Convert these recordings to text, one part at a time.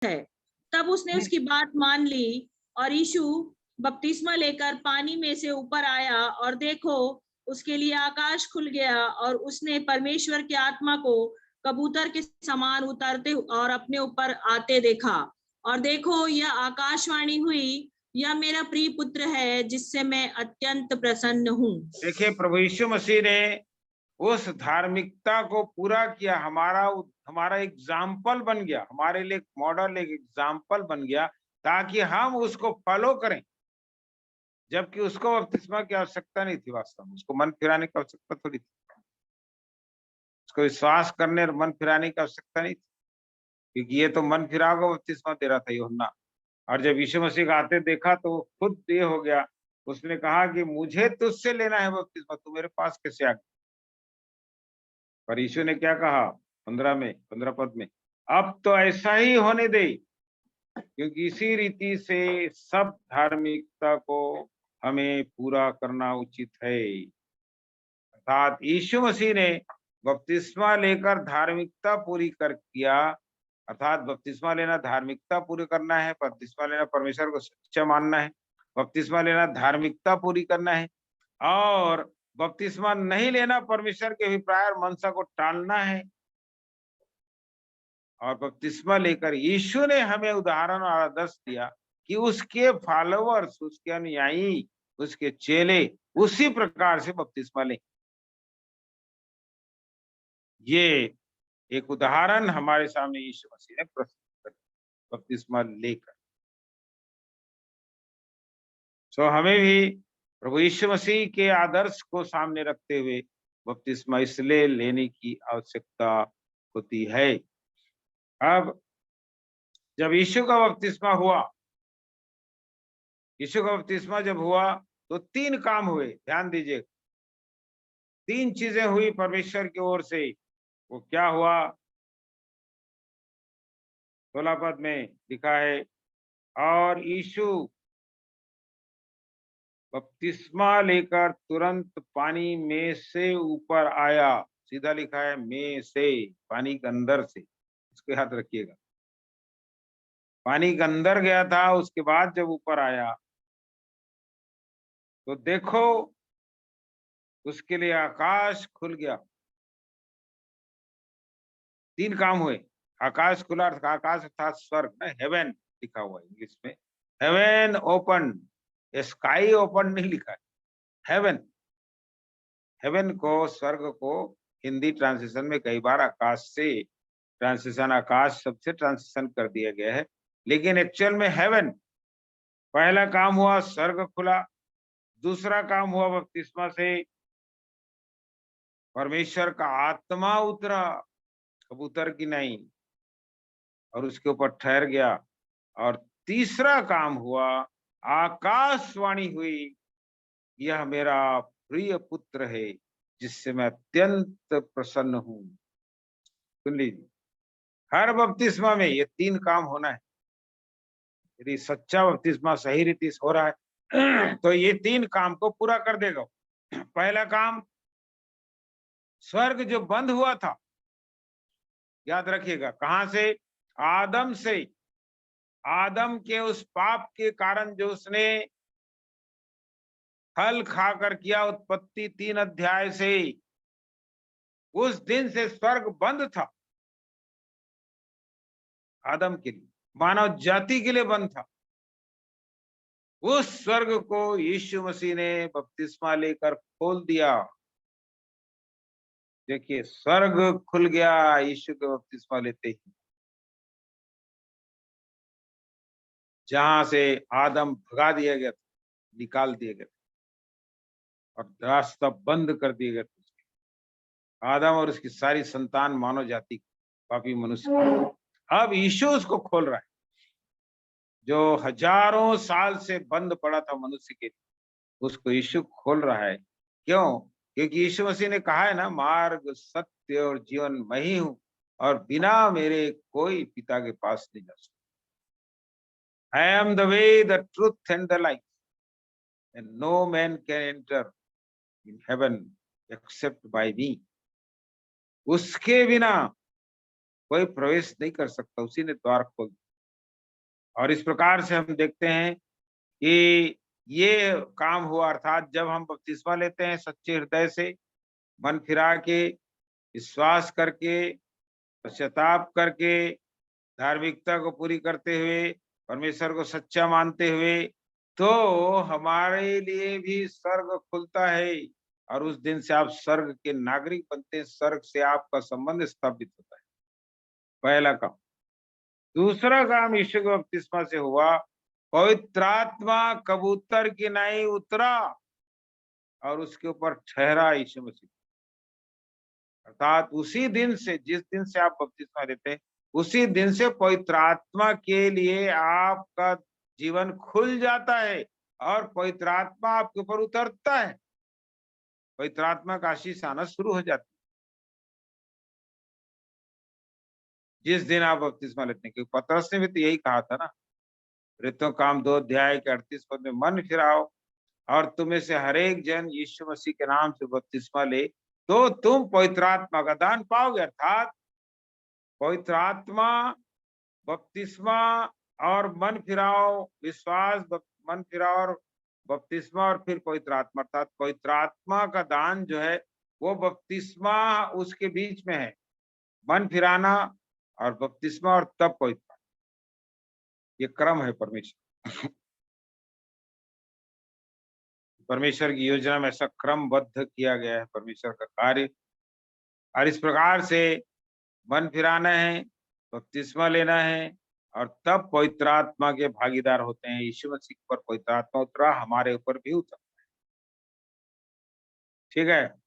है। तब उसने उसकी बात मान ली और यीशु बपतिस्मा लेकर पानी में से ऊपर आया और देखो उसके लिए आकाश खुल गया और उसने परमेश्वर की आत्मा को कबूतर के समान उतरते और अपने ऊपर आते देखा। और देखो यह आकाशवाणी हुई, यह मेरा प्रिय पुत्र है जिससे मैं अत्यंत प्रसन्न हूँ। देखिए, प्रभु यीशु मसीह ने उस धार्मिकता को पूरा किया, हमारा एग्जाम्पल बन गया, हमारे लिए एक मॉडल, एक एग्जाम्पल बन गया, ताकि हम उसको फॉलो करें। जबकि उसको बपतिस्मा की आवश्यकता नहीं थी, वास्तव में उसको मन फिराने की आवश्यकता थोड़ी थी, उसको विश्वास करने और मन फिराने की आवश्यकता नहीं थी, क्योंकि ये तो मन फिराव का बपतिस्मा दे रहा था यूहन्ना। और जब यीशु मसीह का आते देखा तो खुद ये हो गया, उसने कहा कि मुझे तुझसे लेना है बपतिस्मा, तू मेरे पास कैसे आ गया? पर यीशु ने क्या कहा 15 पद में, अब तो ऐसा ही होने दे, क्योंकि इसी रीति से सब धार्मिकता को हमें पूरा करना उचित है। अर्थात यीशु मसीह ने बपतिस्मा लेकर धार्मिकता पूरी कर किया। अर्थात बपतिस्मा लेना धार्मिकता पूरी करना है, बपतिस्मा लेना परमेश्वर को सच्चा मानना है, बपतिस्मा लेना धार्मिकता पूरी करना है, और बपतिस्मा नहीं लेना परमेश्वर के अभिप्राय और मनसा को टालना है। और बपतिस्मा लेकर यीशु ने हमें उदाहरण और आदर्श दिया कि उसके फॉलोअर्स, उसके अनुयायी, उसके चेले उसी प्रकार से बपतिस्मा लें। ये एक उदाहरण हमारे सामने यीशु मसीह ने प्रस्तुत कर बपतिस्मा लेकर। सो हमें भी प्रभु यीशु मसीह के आदर्श को सामने रखते हुए बपतिस्मा इसलिए लेने की आवश्यकता होती है। अब जब यीशु का बपतिस्मा हुआ, यीशु का बपतिस्मा जब हुआ तो 3 काम हुए, ध्यान दीजिए। 3 चीजें हुई परमेश्वर की ओर से। वो क्या हुआ? 16 पद में लिखा है, और यीशु बपतिस्मा लेकर तुरंत पानी में से ऊपर आया। सीधा लिखा है में से, पानी के अंदर से, इसको याद रखिएगा। पानी के अंदर गया था, उसके बाद जब ऊपर आया तो देखो उसके लिए आकाश खुल गया। 3 काम हुए। आकाश खुला, आकाश अर्थात स्वर्ग में, हेवन लिखा हुआ है इंग्लिश में, हेवन ओपन, स्काई ओपन नहीं लिखा है, हेवन। हेवन को, स्वर्ग को हिंदी ट्रांसलेशन में कई बार आकाश से ट्रांसलेशन, आकाश शब्द से ट्रांसलेशन कर दिया गया है, लेकिन एक्चुअल में हेवन। पहला काम हुआ, स्वर्ग खुला। दूसरा काम हुआ, बपतिस्मा से परमेश्वर का आत्मा उतरा, कबूतर की नहीं, और उसके ऊपर ठहर गया। और तीसरा काम हुआ, आकाशवाणी हुई, यह मेरा प्रिय पुत्र है जिससे मैं अत्यंत प्रसन्न हूं। सुन लीजिए, हर बपतिस्मा में ये 3 काम होना है। यदि सच्चा बपतिस्मा सही रीति से हो रहा है तो ये 3 काम को पूरा कर देगा। पहला काम, स्वर्ग जो बंद हुआ था, याद रखिएगा, कहां से? आदम से। आदम के उस पाप के कारण जो उसने फल खाकर किया, उत्पत्ति 3 अध्याय से, उस दिन से स्वर्ग बंद था। आदम के लिए, मानव जाति के लिए बंद था। उस स्वर्ग को यीशु मसीह ने बपतिस्मा लेकर खोल दिया। देखिए, स्वर्ग खुल गया यीशु के बपतिस्मा लेते ही। जहां से आदम भगा दिया गया था, निकाल दिया गया था और रास्ता बंद कर दिया गया था आदम और उसकी सारी संतान, मानव जाति, पापी मनुष्य। अब यीशु उसको खोल रहा है, जो हजारों साल से बंद पड़ा था मनुष्य के, उसको यीशु खोल रहा है। क्यों? क्योंकि यीशु मसीह ने कहा है ना, मार्ग, सत्य और जीवन मैं ही हूं, और बिना मेरे कोई पिता के पास नहीं जा सकता। I am the way, the truth and the life, and no man can enter in heaven except by me. उसके बिना कोई प्रवेश नहीं कर सकता, उसी ने द्वार खोल दिया। और इस प्रकार से हम देखते हैं कि ये काम हुआ, अर्थात जब हम बपतिस्मा लेते हैं सच्चे हृदय से, मन फिरा के, विश्वास करके, पश्चाताप करके, धार्मिकता को पूरी करते हुए, परमेश्वर को सच्चा मानते हुए, तो हमारे लिए भी स्वर्ग खुलता है और उस दिन से आप स्वर्ग के नागरिक बनते हैं, स्वर्ग से आपका संबंध स्थापित होता है। पहला काम। दूसरा काम यीशु के बपतिस्मा से हुआ, पवित्र आत्मा कबूतर की नाई उतरा और उसके ऊपर ठहरा यीशु मसीह। अर्थात उसी दिन से, जिस दिन से आप बपतिस्मा लेते हैं, उसी दिन से पवित्र आत्मा के लिए आपका जीवन खुल जाता है और पवित्र आत्मा आपके ऊपर उतरता है, पवित्र आत्मा का आशीष आना शुरू हो जाती है जिस दिन आप बपतिस्मा लेते हैं। क्योंकि पतरस ने भी तो यही कहा था ना, प्रेरितों काम 2 अध्याय के 38 पद में, मन फिराओ और तुम्हें से हर एक जन यीशु मसीह के नाम से बपतिस्मा ले तो तुम पवित्र आत्मा का दान पाओगे। अर्थात पवित्र आत्मा, बपतिस्मा और मन फिराओ, विश्वास, मन फिराओ और बपतिस्मा और फिर पवित्र आत्मा, अर्थात पवित्र आत्मा का दान जो है वो बपतिस्मा उसके बीच में है, मन फिराना और बपतिस्मा और तब पवित्र। ये क्रम है परमेश्वर परमेश्वर की योजना में ऐसा क्रमबद्ध किया गया है परमेश्वर का कार्य। और इस प्रकार से मन फिराना है, बपतिस्मा लेना है और तब पवित्र आत्मा के भागीदार होते हैं। यीशु मसीह पर पवित्र आत्मा उतरा, हमारे ऊपर भी उतरा, ठीक है।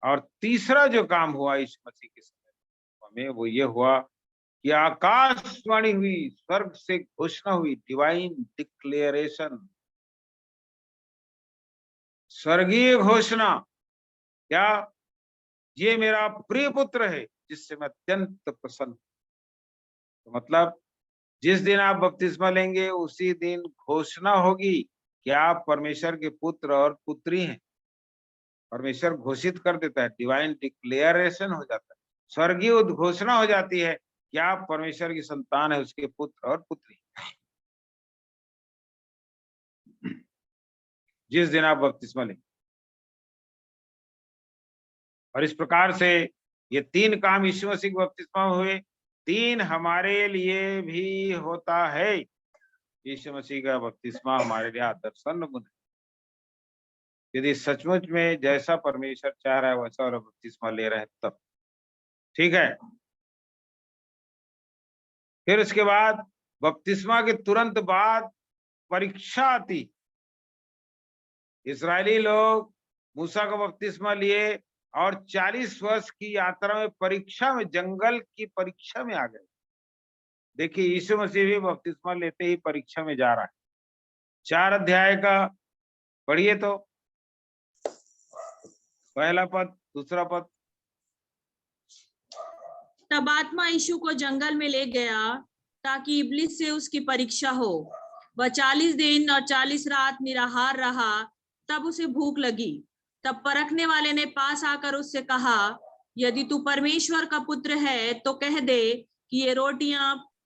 और तीसरा जो काम हुआ यीशु मसीह के समय में, वो ये हुआ कि आकाशवाणी हुई, स्वर्ग से घोषणा हुई, डिवाइन डिक्लेरेशन, स्वर्गीय घोषणा। क्या? ये मेरा प्रिय पुत्र है जिससे मैं अत्यंत प्रसन्न हूं। तो मतलब जिस दिन आप बपतिस्मा लेंगे उसी दिन घोषणा होगी कि आप परमेश्वर के पुत्र और पुत्री हैं। परमेश्वर घोषित कर देता है, डिवाइन डिक्लेरेशन हो जाता है, स्वर्गीय उद्घोषणा हो जाती है कि आप परमेश्वर की संतान है, उसके पुत्र और पुत्री, जिस दिन आप बपतिस्मा लेंगे। और इस प्रकार से ये 3 काम यीशु मसीह के बपतिस्मा में हुए, 3 हमारे लिए भी होता है। यीशु मसीह का बपतिस्मा हमारे लिए आदर्शन गुण है। यदि सचमुच में जैसा परमेश्वर चाह रहा है वैसा और बपतिस्मा ले रहे हैं तब, ठीक है। फिर उसके बाद बपतिस्मा के तुरंत बाद परीक्षा आती। इस्राएली लोग मूसा का बपतिस्मा लिए और 40 वर्ष की यात्रा में परीक्षा में, जंगल की परीक्षा में आ गए। देखिए यीशु मसीह भी बपतिस्मा लेते ही परीक्षा में जा रहा है। 4 अध्याय का पढ़िए तो, पहला पद, दूसरा पद। तब आत्मा यीशु को जंगल में ले गया ताकि इब्लिस से उसकी परीक्षा हो। वह 40 दिन और 40 रात निराहार रहा, तब उसे भूख लगी। तब परखने वाले ने पास आकर उससे कहा, यदि तू परमेश्वर का पुत्र है तो कह दे कि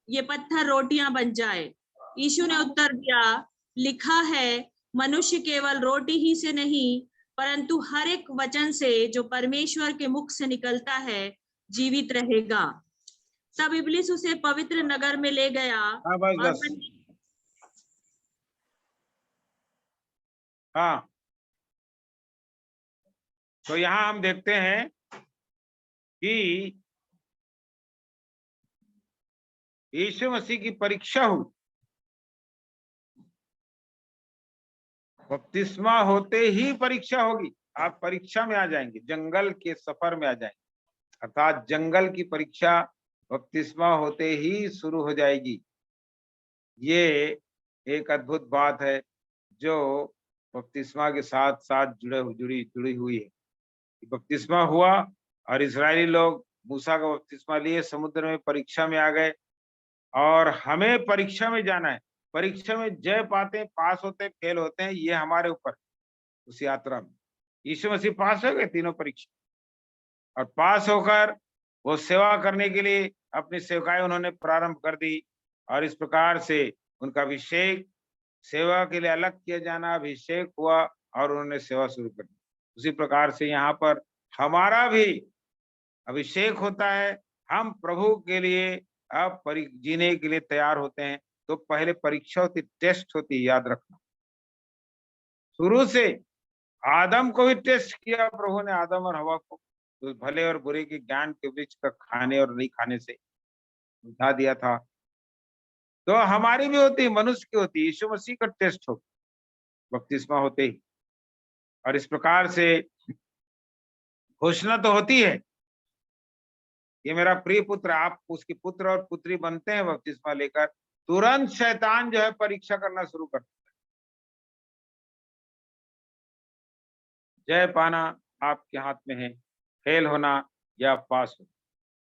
ये पत्थर रोटियां बन जाए। यीशु ने उत्तर दिया, लिखा है, मनुष्य केवल रोटी ही से नहीं परंतु हर एक वचन से जो परमेश्वर के मुख से निकलता है जीवित रहेगा। तब इब्लिस उसे पवित्र नगर में ले गया और हाँ, तो यहाँ हम देखते हैं कि यीशु मसीह की परीक्षा हुई। बपतिस्मा होते ही परीक्षा होगी, आप परीक्षा में आ जाएंगे, जंगल के सफर में आ जाएंगे। अर्थात जंगल की परीक्षा बपतिस्मा होते ही शुरू हो जाएगी। ये एक अद्भुत बात है जो बपतिस्मा के साथ साथ जुड़ी हुई है। बपतिस्मा हुआ और इस्राएली लोग मूसा का बपतिस्मा लिए, समुद्र में परीक्षा में आ गए और हमें परीक्षा में जाना है। परीक्षा में जय पाते, पास होते, फेल होते हैं, ये हमारे ऊपर। उस यात्रा में यीशु मसीह पास हो गए तीनों परीक्षा, और पास होकर वो सेवा करने के लिए अपनी सेवकाएं उन्होंने प्रारंभ कर दी। और इस प्रकार से उनका अभिषेक, सेवा के लिए अलग किया जाना, अभिषेक हुआ और उन्होंने सेवा शुरू कर दी। उसी प्रकार से यहाँ पर हमारा भी अभिषेक होता है, हम प्रभु के लिए अब जीने के लिए तैयार होते हैं। तो पहले परीक्षा होती, टेस्ट होती, याद रखना। शुरू से आदम को भी टेस्ट किया प्रभु ने, आदम और हवा को, तो भले और बुरे के ज्ञान के वृक्ष का खाने और नहीं खाने से बता दिया था। तो हमारी भी होती, मनुष्य की होती, यीशु मसीह का टेस्ट हो बपतिस्मा होते ही। और इस प्रकार से घोषणा तो होती है, ये मेरा प्रिय पुत्र, आप उसके पुत्र और पुत्री बनते हैं बपतिस्मा लेकर, तुरंत शैतान जो है परीक्षा करना शुरू करता है। जय पाना आपके हाथ में है, फेल होना या पास होना।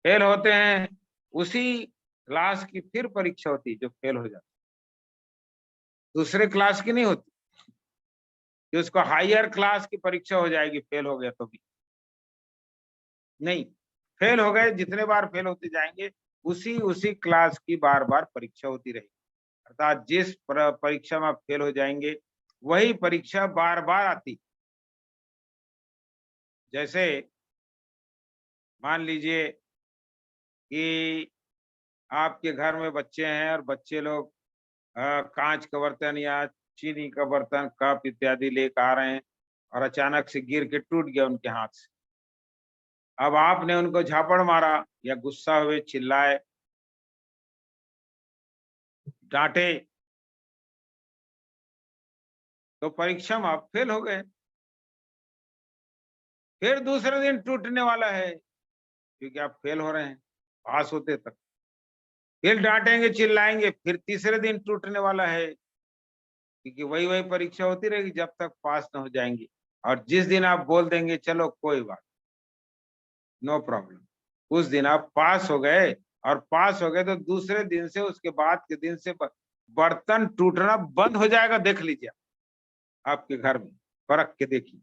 फेल होते हैं, उसी क्लास की फिर परीक्षा होती है जो फेल हो जाता है, दूसरे क्लास की नहीं होती कि उसको हायर क्लास की परीक्षा हो जाएगी फेल हो गया तो भी नहीं। फेल हो गए, जितने बार फेल होते जाएंगे उसी क्लास की बार बार परीक्षा होती रहेगी। अर्थात जिस परीक्षा में आप फेल हो जाएंगे वही परीक्षा बार बार आती। जैसे मान लीजिए कि आपके घर में बच्चे हैं और बच्चे लोग कांच का बर्तन या चीनी का बर्तन, कप इत्यादि लेकर आ रहे हैं और अचानक से गिर के टूट गया उनके हाथ से। अब आपने उनको झापड़ मारा या गुस्सा हुए चिल्लाए, डांटे, तो परीक्षा में आप फेल हो गए। फिर दूसरे दिन टूटने वाला है क्योंकि आप फेल हो रहे हैं पास होते तक। फिर डांटेंगे, चिल्लाएंगे, फिर तीसरे दिन टूटने वाला है क्योंकि वही परीक्षा होती रहेगी जब तक पास न हो जाएंगे। और जिस दिन आप बोल देंगे चलो कोई बात, नो प्रॉब्लम, उस दिन आप पास हो गए। और पास हो गए तो दूसरे दिन से, उसके बाद के दिन से बर्तन टूटना बंद हो जाएगा। देख लीजिए आपके घर में, फर्क के देखिए,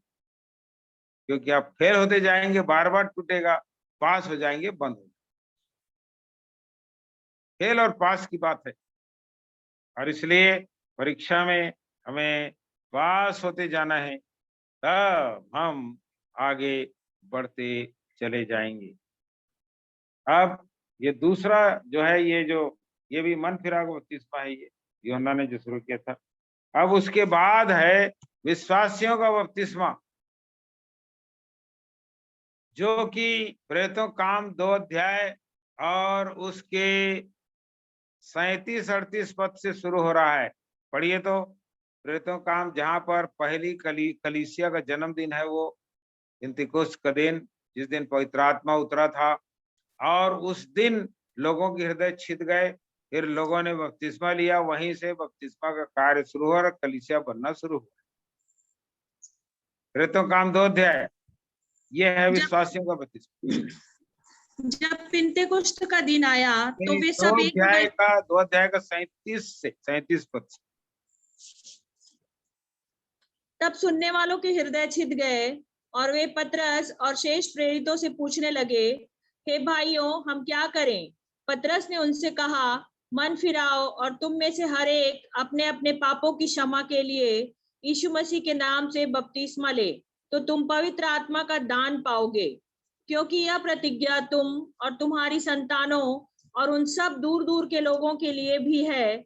क्योंकि आप फेल होते जाएंगे, बार बार टूटेगा, पास हो जाएंगे बंद हो जाएगा। फेल और पास की बात है। और इसलिए परीक्षा में हमें पास होते जाना है, तब हम आगे बढ़ते चले जाएंगे। अब ये दूसरा जो है, ये भी मन फिरा का बपतिस्मा है, ये यूहन्ना ने जो शुरू किया था। अब उसके बाद है विश्वासियों का बपतिस्मा, जो कि प्रेरितों काम 2 अध्याय और उसके 37-38 पद से शुरू हो रहा है। पढ़िए तो, प्रेरितों काम, जहां पर पहली कलीसिया का जन्मदिन है, वो पिंतेकुस्त का दिन, जिस दिन पवित्र आत्मा उतरा था, और उस दिन लोगों के हृदय छिद गए। फिर लोगों ने बपतिस्मा लिया, वहीं से बपतिस्मा का कार्य शुरू हुआ और कलीसिया बनना शुरू हुआ। प्रेरितों काम 2 अध्याय, ये है विश्वासियों का बपतिस्मा। जब पिंतेकुस्त का दिन आया तो वे सब 2 अध्याय का 37 पद। तब सुनने वालों के हृदय छिद गए और वे पतरस और शेष प्रेरितों से पूछने लगे, हे भाइयों, हम क्या करें? पतरस ने उनसे कहा, मन फिराओ और तुम में से हर एक अपने अपने पापों की क्षमा के लिए यीशु मसीह के नाम से बपतिस्मा ले, तो तुम पवित्र आत्मा का दान पाओगे। क्योंकि यह प्रतिज्ञा तुम और तुम्हारी संतानों और उन सब दूर दूर के लोगों के लिए भी है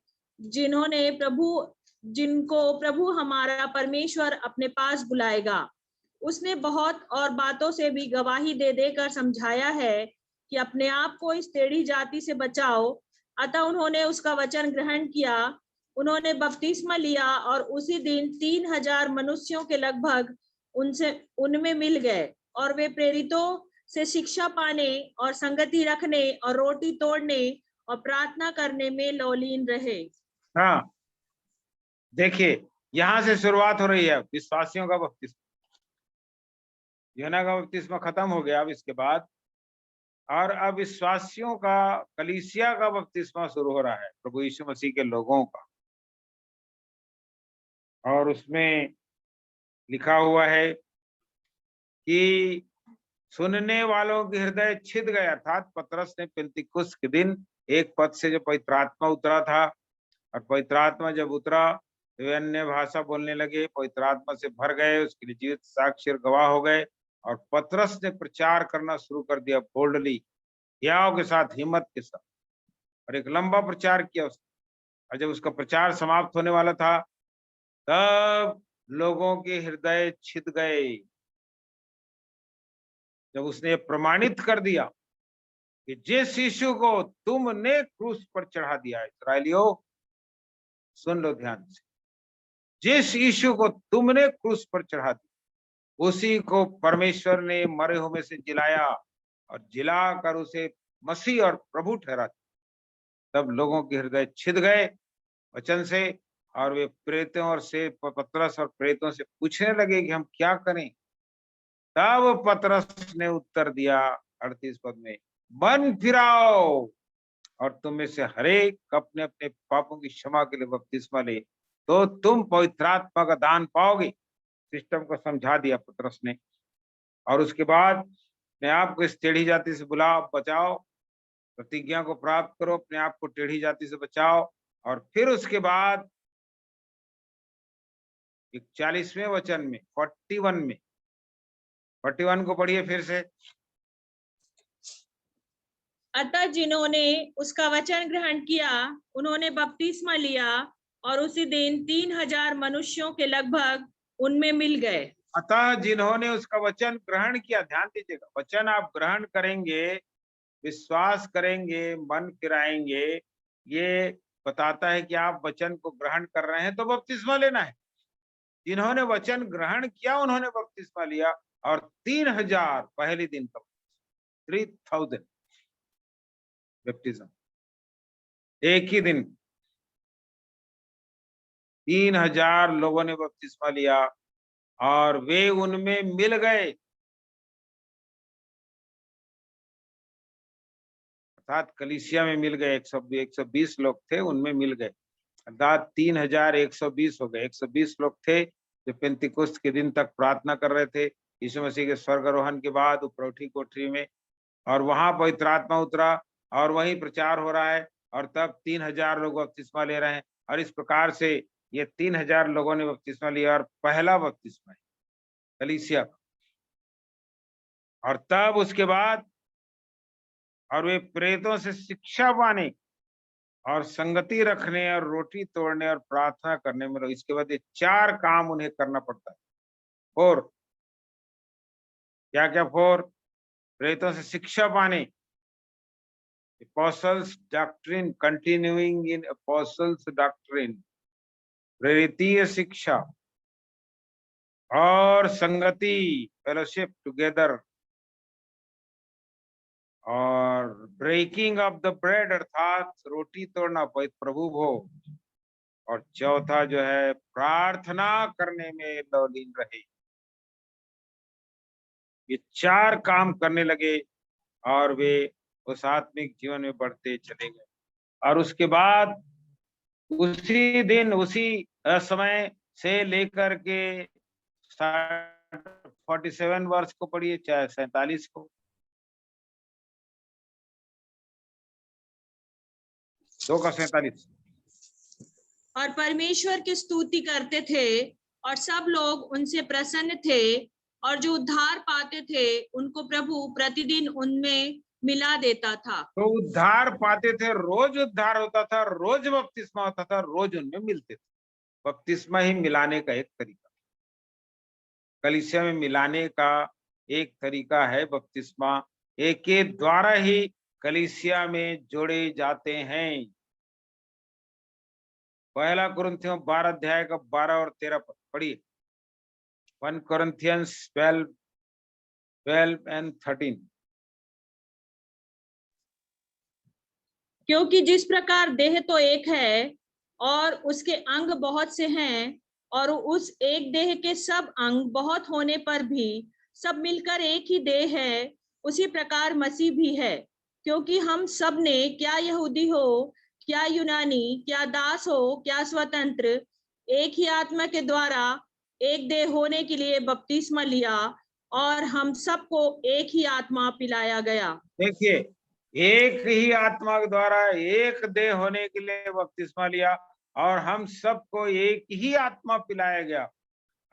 जिनको प्रभु हमारा परमेश्वर अपने पास बुलाएगा। उसने बहुत और बातों से भी गवाही दे देकर समझाया है कि अपने आप को इस टेढ़ी जाति से बचाओ। अतः उन्होंने उसका वचन ग्रहण किया, उन्होंने बपतिस्मा लिया और उसी दिन 3000 मनुष्यों के लगभग उनमें मिल गए। और वे प्रेरितों से शिक्षा पाने और संगति रखने और रोटी तोड़ने और प्रार्थना करने में लौलीन रहे। हाँ, देखिए यहां से शुरुआत हो रही है विश्वासियों का बपतिस्मा। यूहन्ना का बपतिस्मा खत्म हो गया अब इसके बाद, और अब विश्वासियों का, कलीसिया का बपतिस्मा शुरू हो रहा है, प्रभु यीशु मसीह के लोगों का। और उसमें लिखा हुआ है कि सुनने वालों के हृदय छिद गए, अर्थात पतरस ने पिंतेकुस्त के दिन एक पद से जो पवित्र आत्मा उतरा था, और पवित्र आत्मा जब उतरा वे अन्य भाषा बोलने लगे, पवित्र आत्मा से भर गए, उसके लिए जीवित साक्षी और गवाह हो गए। और पतरस ने प्रचार करना शुरू कर दिया बोल्डली, हियाव के साथ, हिम्मत के साथ, और एक लंबा प्रचार किया उसने। और जब उसका प्रचार समाप्त होने वाला था, तब लोगों के हृदय छिद गए। जब उसने प्रमाणित कर दिया कि जिस यीशु को तुमने क्रूस पर चढ़ा दिया, इस्राएलियों सुन लो ध्यान से, जिस यीशु को तुमने क्रूस पर चढ़ा दिया, उसी को परमेश्वर ने मरे हुए में से जिलाया, और जिलाकर उसे मसीह और प्रभु ठहरा दिया। तब लोगों के हृदय छिद गए वचन से, और वे प्रेतों और से पतरस और प्रेतों से पूछने लगे कि हम क्या करें। तब पतरस ने उत्तर दिया 38 पद में, मन फिराओ और तुम में से हरेक अपने अपने पापों की क्षमा के लिए बपतिस्मा ले, तो तुम पवित्र आत्मा का दान पाओगे। सिस्टम को समझा दिया पतरस ने। और उसके बाद अपने आप को इस टेढ़ी जाति से बुलाओ, बचाओ, प्रतिज्ञा को प्राप्त करो, अपने आप को टेढ़ी जाति से बचाओ। और फिर उसके बाद 41वें वचन में 41 को पढ़िए फिर से। अतः जिन्होंने उसका वचन ग्रहण किया उन्होंने बपतिस्मा लिया, और उसी दिन 3000 मनुष्यों के लगभग उनमें मिल गए। अतः जिन्होंने उसका वचन ग्रहण किया, ध्यान दीजिएगा, वचन आप ग्रहण करेंगे, विश्वास करेंगे, मन फिराएंगे, ये बताता है कि आप वचन को ग्रहण कर रहे हैं, तो बपतिस्मा लेना है। जिन्होंने वचन ग्रहण किया उन्होंने बपतिस्मा लिया, और 3000 पहले दिन का 3000 बैप्टिज्म, एक ही दिन 3000 लोगों ने बपतिस्मा लिया, और वे उनमें मिल गए। अर्थात कलीसिया में मिल गए। 120 लोग थे, उनमें मिल गए, अर्थात 3120 हो गए। 120 लोग थे जो पेंतिकुस्त के दिन तक प्रार्थना कर रहे थे यीशु मसीह के स्वर्गारोहण के बाद उपरौठी कोठरी में, और वहां पवित्र आत्मा उतरा और वहीं प्रचार हो रहा है, और तब 3000 लोग बपतिस्मा ले रहे हैं। और इस प्रकार से ये 3000 लोगों ने बपतिस्मा लिया, और पहला बपतिस्मा है कलीसिया का। और तब उसके बाद और वे प्रेतों से शिक्षा पाने और संगति रखने और रोटी तोड़ने और प्रार्थना करने में, इसके बाद ये 4 काम उन्हें करना पड़ता है। 4 क्या क्या? 4 प्रेतों से शिक्षा पाने, apostles doctrine, continuing in apostles doctrine, प्रेरितीय शिक्षा, और संगति, फेलोशिप टुगेदर, और ब्रेकिंग ऑफ द ब्रेड अर्थात रोटी तोड़ना, प्रभु भोग, और चौथा जो है प्रार्थना करने में लौलीन रहे। ये 4 काम करने लगे और वे उस आत्मिक जीवन में बढ़ते चले गए। और उसके बाद उसी दिन उसी समय से लेकर के 47 वर्ष को पढ़िए, चाहे 47 को, 2 का 47, और परमेश्वर की स्तुति करते थे, और सब लोग उनसे प्रसन्न थे, और जो उद्धार पाते थे उनको प्रभु प्रतिदिन उनमें मिला देता था। तो उद्धार पाते थे, रोज उद्धार होता था, रोज बपतिस्मा होता था, रोज उनमें मिलते थे। बपतिस्मा ही मिलाने का एक तरीका, कलीसिया में मिलाने का एक तरीका है बपतिस्मा। एक के द्वारा ही कलीसिया में जोड़े जाते हैं। पहला कुरिन्थियों 12 अध्याय का 12 और 13 पढ़िए। 1 Corinthians 12 and 13। क्योंकि जिस प्रकार देह तो एक है और उसके अंग बहुत से हैं, और उस एक देह के सब अंग बहुत होने पर भी सब मिलकर एक ही देह है, उसी प्रकार मसीह भी है। क्योंकि हम सब ने, क्या यहूदी हो, क्या यूनानी, क्या दास हो, क्या स्वतंत्र, एक ही आत्मा के द्वारा एक देह होने के लिए बपतिस्मा लिया, और हम सबको एक ही आत्मा पिलाया गया। देखिए, एक ही आत्मा के द्वारा एक देह होने के लिए बपतिस्मा लिया, और हम सबको एक ही आत्मा पिलाया गया।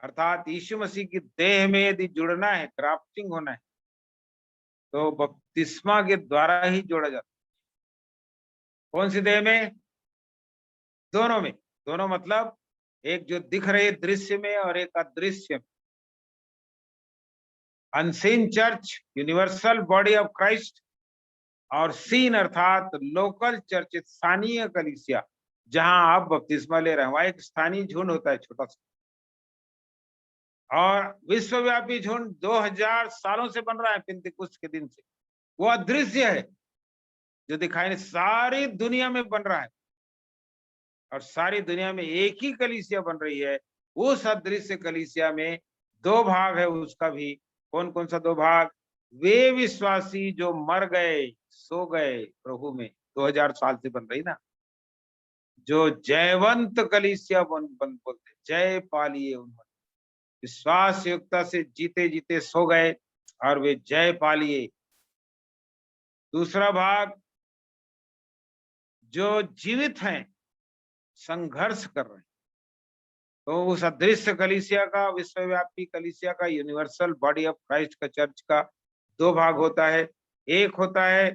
अर्थात यीशु मसीह की देह में यदि जुड़ना है, ग्राफ्टिंग होना है, तो बपतिस्मा के द्वारा ही जोड़ा जाता है। कौन सी देह में? दोनों में। दोनों मतलब एक जो दिख रहे दृश्य में और एक अदृश्य में। Unseen church, universal body of Christ, और सीन अर्थात लोकल चर्च, स्थानीय कलीसिया, जहां आप बपतिस्मा ले रहे हैं, वहां एक स्थानीय झुंड होता है, छोटा सा, और विश्वव्यापी झुंड 2000 सालों से बन रहा है, पिंतेकुस्त के दिन से। वो अदृश्य है जो दिखाई नहीं, सारी दुनिया में बन रहा है, और सारी दुनिया में एक ही कलीसिया बन रही है। उस अदृश्य कलीसिया में दो भाग है उसका भी। कौन कौन सा दो भाग? वे विश्वासी जो मर गए, सो गए प्रभु में, 2000 साल से बन रही ना, जो जयवंत कलीसिया बन बोलते, जय पा लिए उन्होंने, विश्वास योग्यता से जीते जीते सो गए और वे जय पा लिए। दूसरा भाग जो जीवित हैं, संघर्ष कर रहे हैं। तो उस अदृश्य कलीसिया का, विश्वव्यापी कलीसिया का, यूनिवर्सल बॉडी ऑफ क्राइस्ट का, चर्च का दो भाग होता है। एक होता है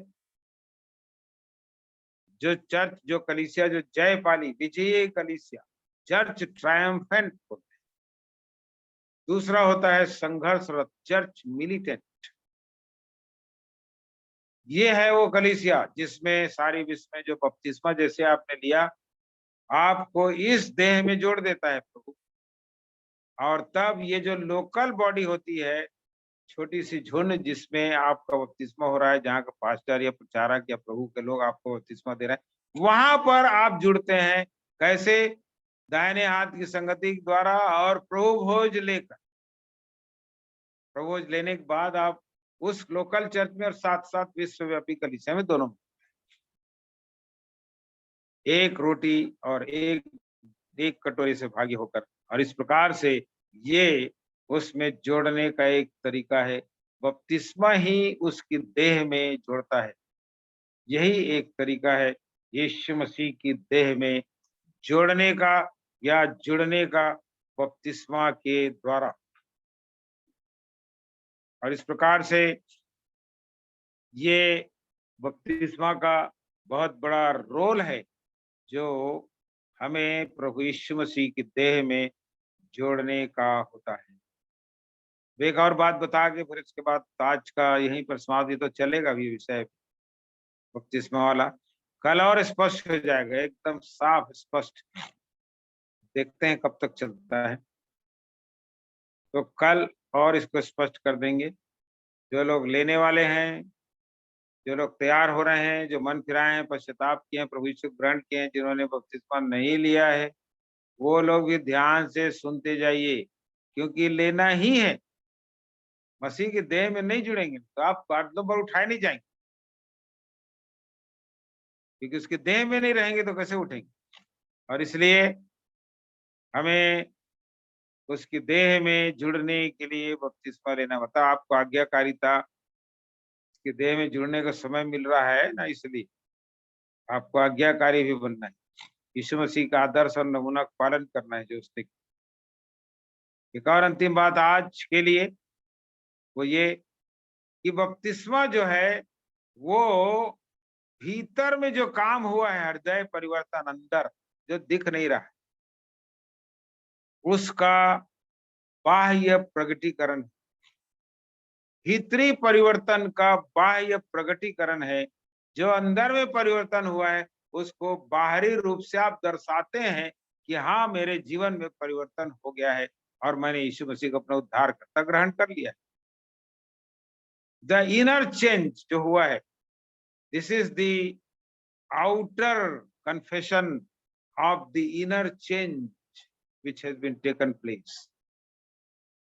जो चर्च, जो कलीसिया जो जय पाली, विजयी कलीसिया, चर्च ट्रायम्फेंट होता है। दूसरा होता है संघर्षरत चर्च, मिलिटेंट। ये है वो कलीसिया जिसमें सारी विश्व में जो बपतिस्मा जैसे आपने लिया, आपको इस देह में जोड़ देता है प्रभु। और तब ये जो लोकल बॉडी होती है, छोटी सी झुंड जिसमें आपका बपतिस्मा हो रहा है, जहाँ का पास्टर या प्रचारक या प्रभु के लोग आपको बपतिस्मा दे रहे हैं, वहां पर आप जुड़ते हैं। कैसे? दाहिने हाथ की संगति के द्वारा और प्रभु भोज लेकर। प्रभु भोज लेने के बाद आप उस लोकल चर्च में और साथ साथ विश्वव्यापी कलीसिया में, दोनों में एक रोटी और एक कटोरी से भागी होकर, और इस प्रकार से ये उसमें जोड़ने का एक तरीका है। बपतिस्मा ही उसकी देह में जोड़ता है। यही एक तरीका है यीशु मसीह की देह में जोड़ने का या जुड़ने का, बपतिस्मा के द्वारा। और इस प्रकार से ये बपतिस्मा का बहुत बड़ा रोल है जो हमें प्रभु यीशु मसीह की देह में जोड़ने का होता है। एक और बात बता के फिर इसके बाद आज का यहीं पर समाप्ति, तो चलेगा भी विषय बपतिस्मा वाला। कल और स्पष्ट हो जाएगा, एकदम साफ स्पष्ट। देखते हैं कब तक चलता है, तो कल और इसको स्पष्ट कर देंगे। जो लोग लेने वाले हैं, जो लोग तैयार हो रहे हैं, जो मन फिराए हैं, पश्चाताप किए हैं, प्रभु यीशु ग्रहण किए हैं, जिन्होंने बपतिस्मा नहीं लिया है, वो लोग भी ध्यान से सुनते जाइए, क्योंकि लेना ही है। मसीह की देह में नहीं जुड़ेंगे तो आप बादलों पर उठाए नहीं जाएंगे, क्योंकि उसके देह में नहीं रहेंगे तो कैसे उठेंगे। और इसलिए हमें उसकी देह में जुड़ने के लिए बपतिस्मा लेना, मतलब आपको आज्ञाकारिता, उसकी देह में जुड़ने का समय मिल रहा है ना, इसलिए आपको आज्ञाकारी भी बनना है। यीशु मसीह का आदर्श और नमूना का पालन करना है जो उसने। एक और अंतिम बात आज के लिए, वो ये कि बपतिस्मा जो है वो भीतर में जो काम हुआ है, हृदय परिवर्तन अंदर जो दिख नहीं रहा है, उसका बाह्य प्रगटीकरण, भीतरी परिवर्तन का बाह्य प्रगटीकरण है। जो अंदर में परिवर्तन हुआ है उसको बाहरी रूप से आप दर्शाते हैं कि हाँ, मेरे जीवन में परिवर्तन हो गया है और मैंने यीशु मसीह को अपना उद्धारकर्ता ग्रहण कर लिया है। द इनर चेंज जो हुआ है, this is the outer confession of the inner change which has been taken place।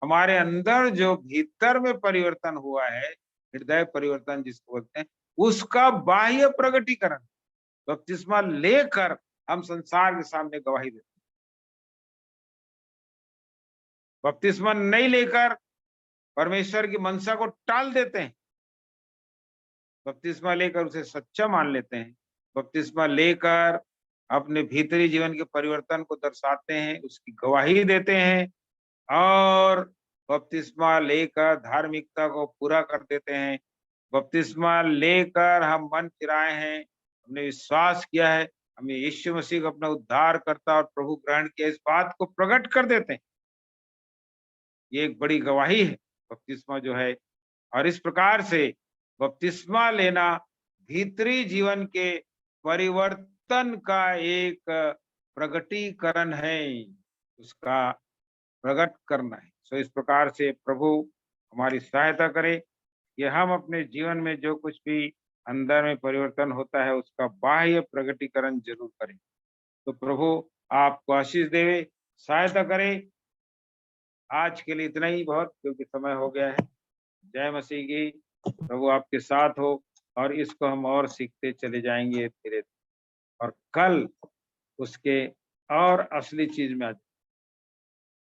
हमारे अंदर जो भीतर में परिवर्तन हुआ है, हृदय परिवर्तन जिसको बोलते हैं, उसका बाह्य प्रगटीकरण बपतिस्मा लेकर हम संसार के सामने गवाही देते हैं। बपतिस्मा नहीं लेकर परमेश्वर की मनसा को टाल देते हैं। बपतिस्मा लेकर उसे सच्चा मान लेते हैं, बपतिस्मा लेकर अपने भीतरी जीवन के परिवर्तन को दर्शाते हैं, उसकी गवाही देते हैं और बपतिस्मा लेकर धार्मिकता को पूरा कर देते हैं। बपतिस्मा लेकर हम मन फिराए हैं, हमने विश्वास किया है, हमें यीशु मसीह को अपना उद्धारकर्ता और प्रभु ग्रहण किया, इस बात को प्रकट कर देते हैं। ये एक बड़ी गवाही है बपतिस्मा जो है। और इस प्रकार से बपतिस्मा लेना भीतरी जीवन के परिवर्तन का एक प्रगटीकरण है, उसका प्रकट करना है। सो इस प्रकार से प्रभु हमारी सहायता करे कि हम अपने जीवन में जो कुछ भी अंदर में परिवर्तन होता है उसका बाह्य प्रगटीकरण जरूर करें। तो प्रभु आपको आशीष देवे, सहायता करे। आज के लिए इतना ही बहुत, क्योंकि समय हो गया है। जय मसीह की। प्रभु आपके साथ हो और इसको हम और सीखते चले जाएंगे धीरे धीरे, और कल उसके और असली चीज में आ